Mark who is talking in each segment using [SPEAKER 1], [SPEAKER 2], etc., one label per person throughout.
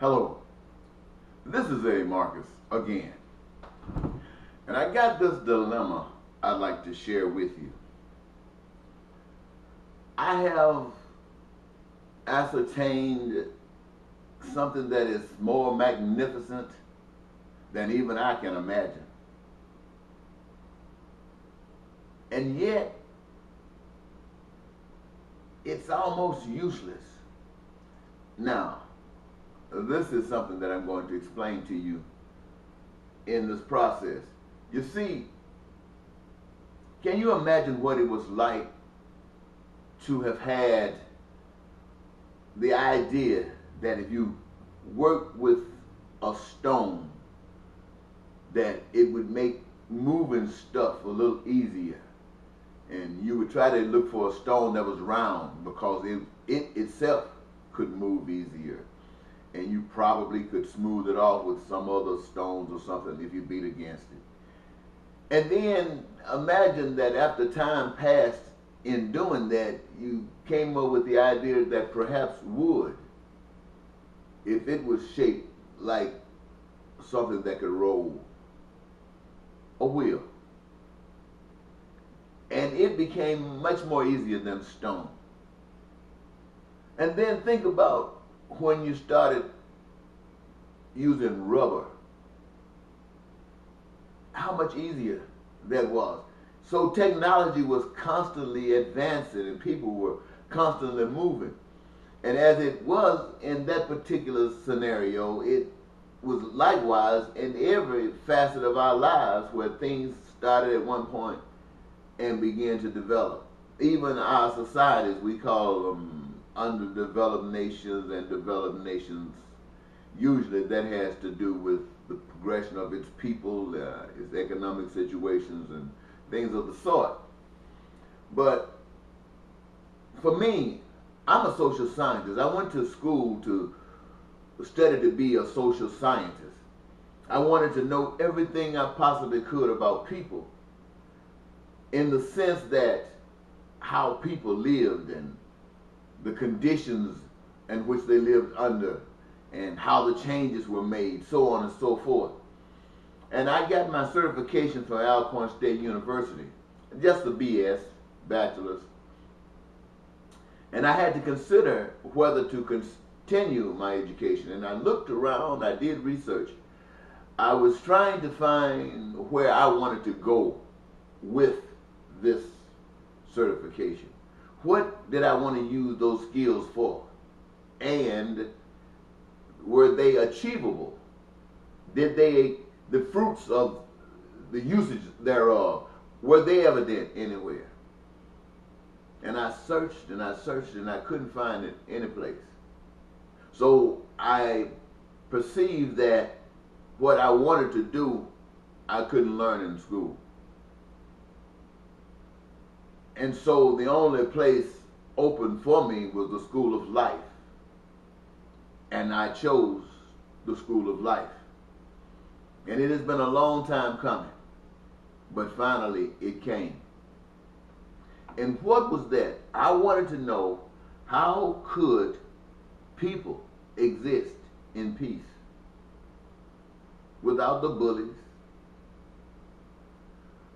[SPEAKER 1] Hello, this is A. Marcus again, and I got this dilemma I'd like to share with you. I have ascertained something that is more magnificent than even I can imagine. And yet, it's almost useless. Now, this is something that I'm going to explain to you in this process. You see, can you imagine what it was like to have had the idea that if you work with a stone, that it would make moving stuff a little easier? And you would try to look for a stone that was round because it itself could move easier. And you probably could smooth it off with some other stones or something if you beat against it. And then imagine that after time passed in doing that, you came up with the idea that perhaps wood, if it was shaped like something that could roll, a wheel, and it became much more easier than stone. And then think about when you started using rubber, how much easier that was. So technology was constantly advancing and people were constantly moving. And as it was in that particular scenario, it was likewise in every facet of our lives where things started at one point and began to develop. Even our societies, we call them underdeveloped nations and developed nations. Usually that has to do with the progression of its people, its economic situations and things of the sort. But for me, I'm a social scientist. I went to school to study to be a social scientist. I wanted to know everything I possibly could about people, in the sense that how people lived and the conditions in which they lived under and how the changes were made, so on and so forth. And I got my certification from Alcorn State University, just a BS, bachelor's. And I had to consider whether to continue my education. And I looked around, I did research. I was trying to find where I wanted to go with this certification. What did I want to use those skills for? And were they achievable? Did the fruits of the usage thereof, were they evident anywhere? And I searched and I searched and I couldn't find it any place. So I perceived that what I wanted to do, I couldn't learn in school. And so the only place open for me was the School of Life. And I chose the School of Life. And it has been a long time coming, but finally it came. And what was that? I wanted to know, how could people exist in peace without the bullies,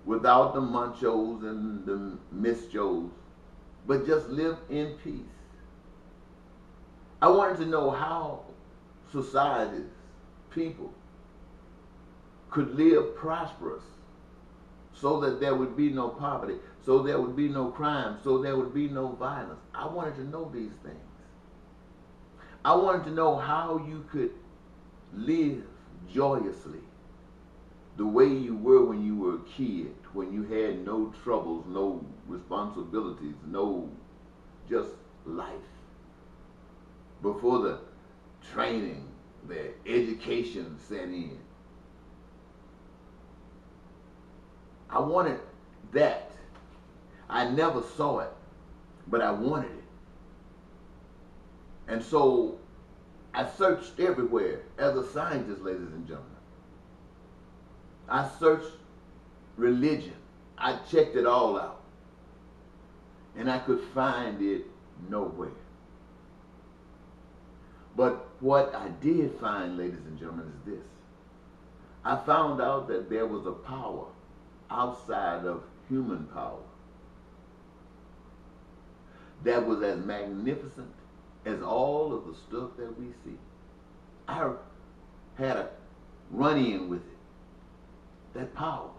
[SPEAKER 1] without the munchos and the mischos, but just live in peace? I wanted to know how societies, people, could live prosperous so that there would be no poverty, so there would be no crime, so there would be no violence. I wanted to know these things. I wanted to know how you could live joyously the way you were when you were a kid, when you had no troubles, no responsibilities, no just life. Before the training, the education set in. I wanted that. I never saw it, but I wanted it. And so I searched everywhere as a scientist, ladies and gentlemen. I searched religion. I checked it all out. And I could find it nowhere. But what I did find, ladies and gentlemen, is this. I found out that there was a power outside of human power that was as magnificent as all of the stuff that we see. I had a run-in with it, that power.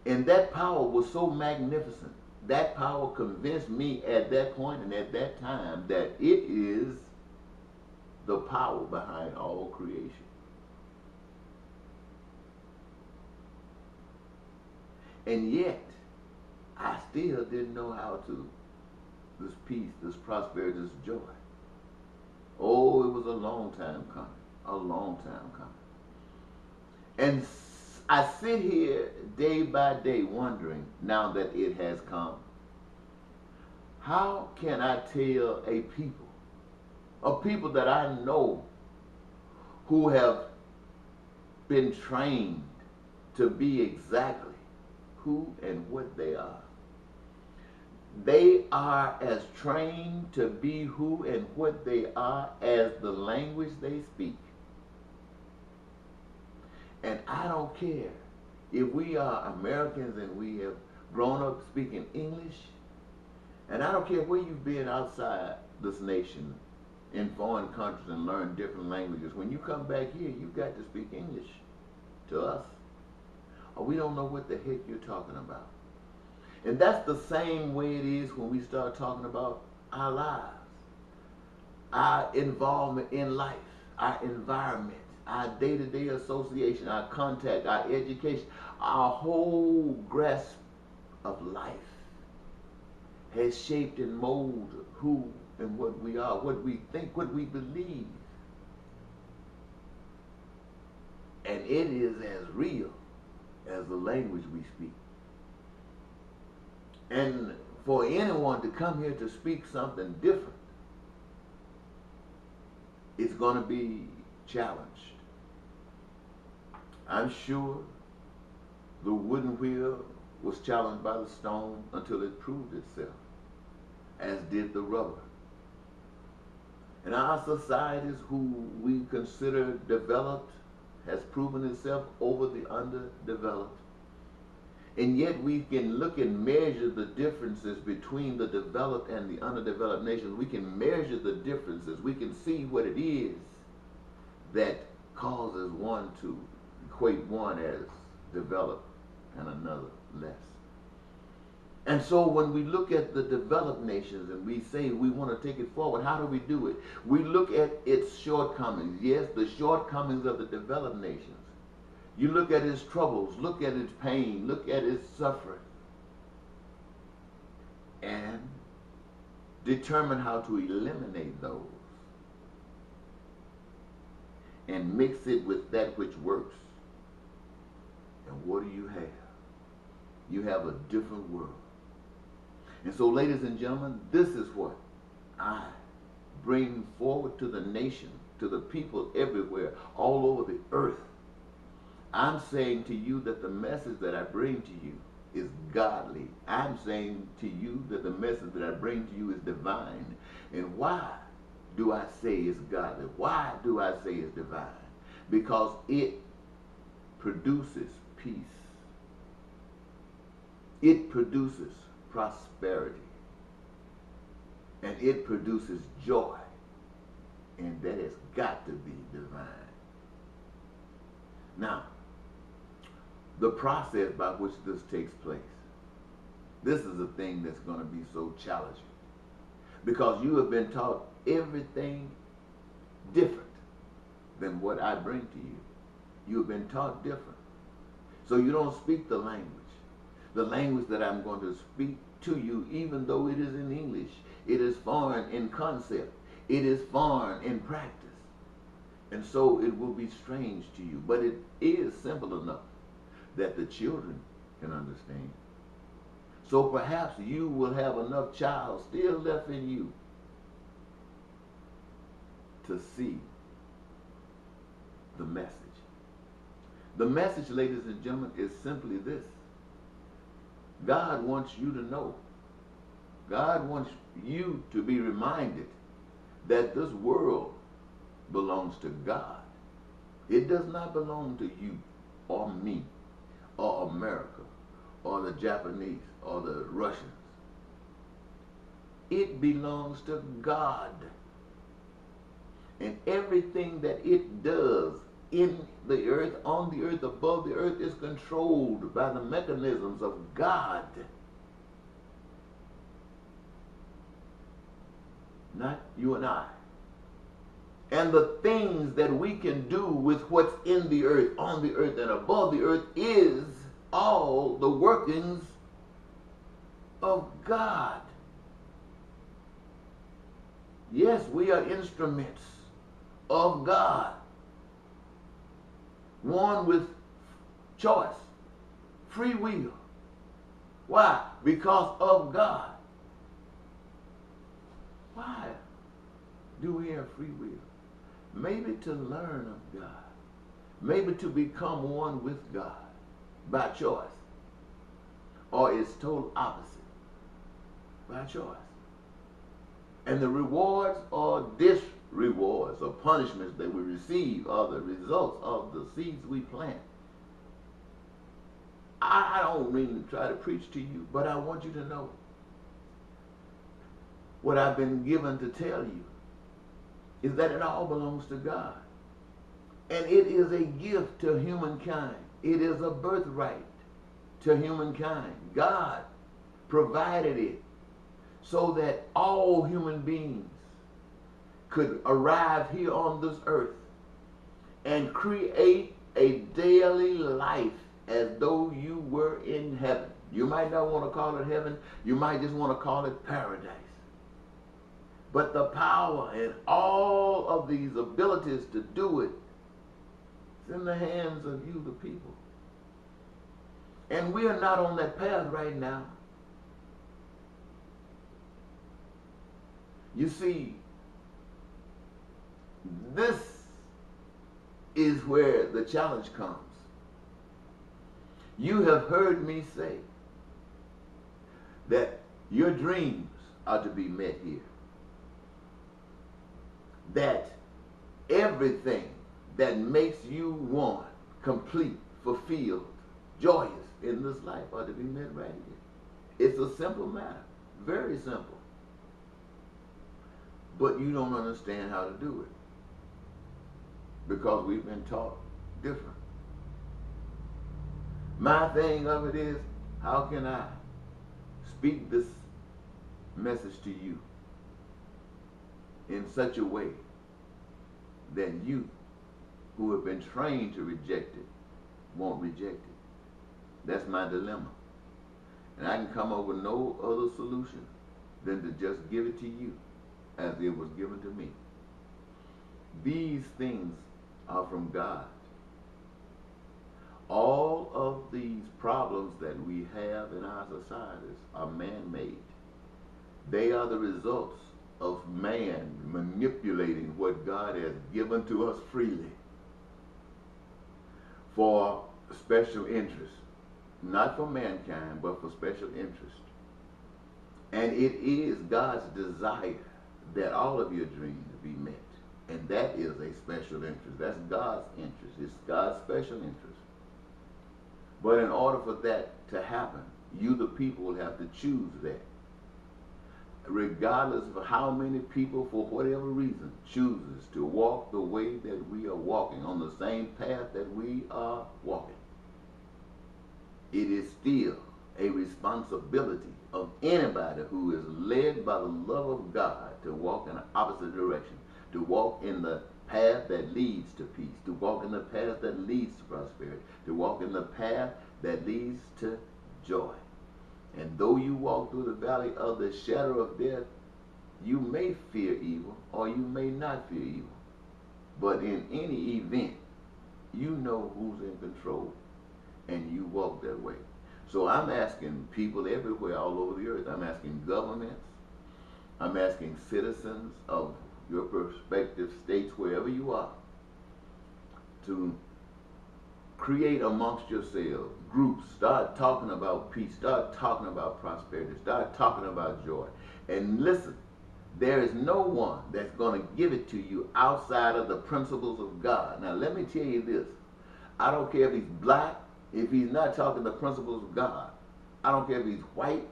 [SPEAKER 1] And that power was so magnificent. That power convinced me at that point and at that time that it is the power behind all creation. And yet, I still didn't know how to, this peace, this prosperity, this joy. Oh, it was a long time coming, a long time coming. And I sit here day by day wondering, now that it has come, how can I tell a people that I know who have been trained to be exactly who and what they are. They are as trained to be who and what they are as the language they speak. And I don't care if we are Americans and we have grown up speaking English, and I don't care where you've been outside this nation in foreign countries and learned different languages. When you come back here, you've got to speak English to us, or we don't know what the heck you're talking about. And that's the same way it is when we start talking about our lives, our involvement in life, our environment, our day-to-day association, our contact, our education, our whole grasp of life has shaped and molded who and what we are, what we think, what we believe. And it is as real as the language we speak. And for anyone to come here to speak something different, it's going to be challenged. I'm sure the wooden wheel was challenged by the stone until it proved itself, as did the rubber. And our societies, who we consider developed, has proven itself over the underdeveloped. And yet we can look and measure the differences between the developed and the underdeveloped nations. We can measure the differences. We can see what it is that causes one to equate one as developed and another less. And so when we look at the developed nations and we say we want to take it forward, how do we do it? We look at its shortcomings. Yes, the shortcomings of the developed nations. You look at its troubles, look at its pain, look at its suffering, and determine how to eliminate those and mix it with that which works. And what do you have? You have a different world. And so, ladies and gentlemen, this is what I bring forward to the nation, to the people everywhere, all over the earth. I'm saying to you that the message that I bring to you is godly. I'm saying to you that the message that I bring to you is divine. And why do I say it's godly? Why do I say it's divine? Because it produces peace. It produces prosperity. And it produces joy. And that has got to be divine. Now, the process by which this takes place, this is a thing that's going to be so challenging. Because you have been taught everything different than what I bring to you. You have been taught different. So you don't speak the language. The language that I'm going to speak to you, even though it is in English, it is foreign in concept. It is foreign in practice. And so it will be strange to you. But it is simple enough that the children can understand. So perhaps you will have enough child still left in you to see the message. The message, ladies and gentlemen, is simply this. God wants you to know. God wants you to be reminded that this world belongs to God. It does not belong to you or me or America or the Japanese or the Russians. It belongs to God. And everything that it does in the earth, on the earth, above the earth, is controlled by the mechanisms of God. Not you and I. And the things that we can do with what's in the earth, on the earth, and above the earth is all the workings of God. Yes, we are instruments of God. One with choice, free will. Why? Because of God. Why do we have free will? Maybe to learn of God. Maybe to become one with God by choice. Or its total opposite, by choice. And the rewards or disrewards or punishments that we receive are the results of the seeds we plant. I don't mean to try to preach to you, but I want you to know what I've been given to tell you is that it all belongs to God. And it is a gift to humankind. It is a birthright to humankind. God provided it so that all human beings could arrive here on this earth and create a daily life as though you were in heaven. You might not want to call it heaven. You might just want to call it paradise. But the power and all of these abilities to do it is in the hands of you, the people. And we are not on that path right now. You see, this is where the challenge comes. You have heard me say that your dreams are to be met here. That everything that makes you want, complete, fulfilled, joyous in this life are to be met right here. It's a simple matter, very simple. But you don't understand how to do it because we've been taught different. My thing of it is, how can I speak this message to you in such a way that you who have been trained to reject it won't reject it? That's my dilemma. And I can come up with no other solution than to just give it to you as it was given to me. These things are from God. All of these problems that we have in our societies are man-made. They are the results of man manipulating what God has given to us freely for special interest. Not for mankind, but for special interest. And it is God's desire that all of your dreams be met. And that is a special interest. That's God's interest. It's God's special interest. But in order for that to happen, you, the people, will have to choose that. Regardless of how many people, for whatever reason, chooses to walk the way that we are walking, on the same path that we are walking, it is still a responsibility of anybody who is led by the love of God to walk in the opposite direction, to walk in the path that leads to peace, to walk in the path that leads to prosperity, to walk in the path that leads to joy. And though you walk through the valley of the shadow of death, you may fear evil or you may not fear evil. But in any event, you know who's in control and you walk that way. So I'm asking people everywhere all over the earth. I'm asking governments. I'm asking citizens of your prospective states, wherever you are, to create amongst yourselves groups. Start talking about peace. Start talking about prosperity. Start talking about joy. And listen, There is no one that's going to give it to you outside of the principles of God. Now, let me tell you this. I don't care if he's black, if he's not talking the principles of God. I don't care if he's white,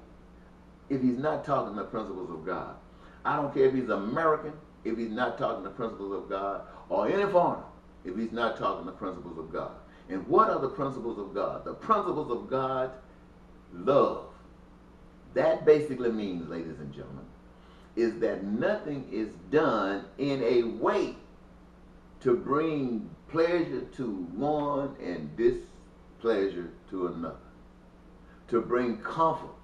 [SPEAKER 1] if he's not talking the principles of God. I don't care if he's American, if he's not talking the principles of God, or any foreigner, if he's not talking the principles of God. And what are the principles of God? The principles of God, love. That basically means, ladies and gentlemen, is that nothing is done in a way to bring pleasure to one and displeasure to another. To bring comfort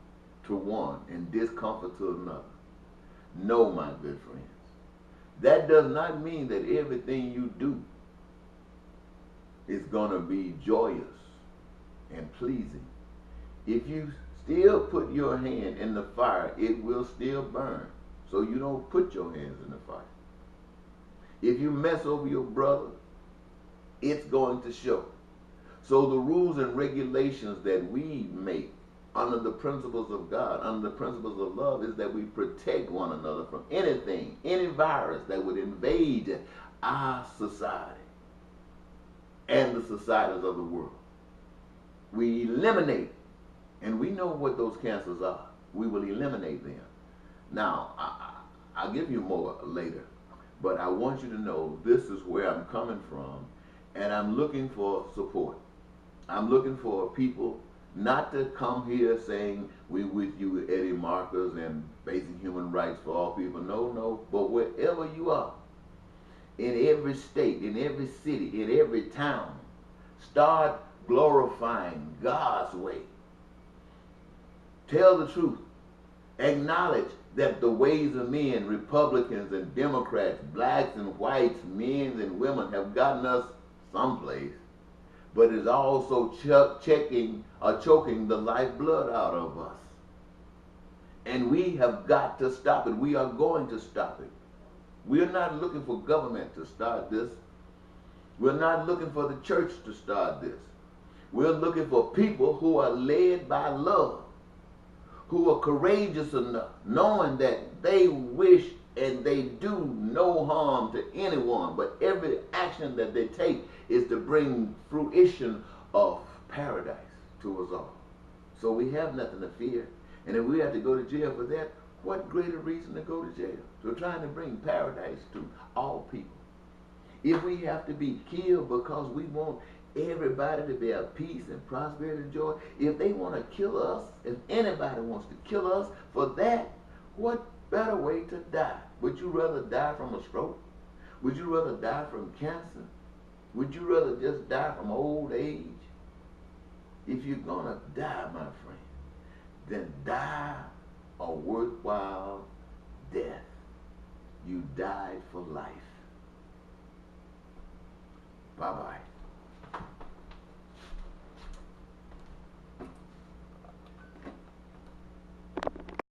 [SPEAKER 1] to one and discomfort to another. No, my good friends. That does not mean that everything you do is going to be joyous and pleasing. If you still put your hand in the fire, it will still burn. So you don't put your hands in the fire. If you mess over your brother, it's going to show. So the rules and regulations that we make under the principles of God, under the principles of love, is that we protect one another from anything, any virus that would invade our society and the societies of the world. We eliminate, and we know what those cancers are. We will eliminate them. Now, I'll give you more later, but I want you to know this is where I'm coming from, and I'm looking for support. I'm looking for people not to come here saying we with you with Eddie Marcus and basic human rights for all people. No, no. But wherever you are, in every state, in every city, in every town, start glorifying God's way. Tell the truth. Acknowledge that the ways of men, Republicans and Democrats, blacks and whites, men and women, have gotten us someplace, but is also choking the lifeblood out of us. And we have got to stop it. We are going to stop it. We're not looking for government to start this. We're not looking for the church to start this. We're looking for people who are led by love, who are courageous enough, knowing that they wish and they do no harm to anyone, but every action that they take is to bring fruition of paradise to us all. So we have nothing to fear. And if we have to go to jail for that, what greater reason to go to jail? So we're trying to bring paradise to all people. If we have to be killed because we want everybody to be at peace and prosperity and joy, if they want to kill us, if anybody wants to kill us for that, what better way to die? Would you rather die from a stroke? Would you rather die from cancer? Would you rather just die from old age? If you're going to die, my friend, then die a worthwhile death. You died for life. Bye-bye.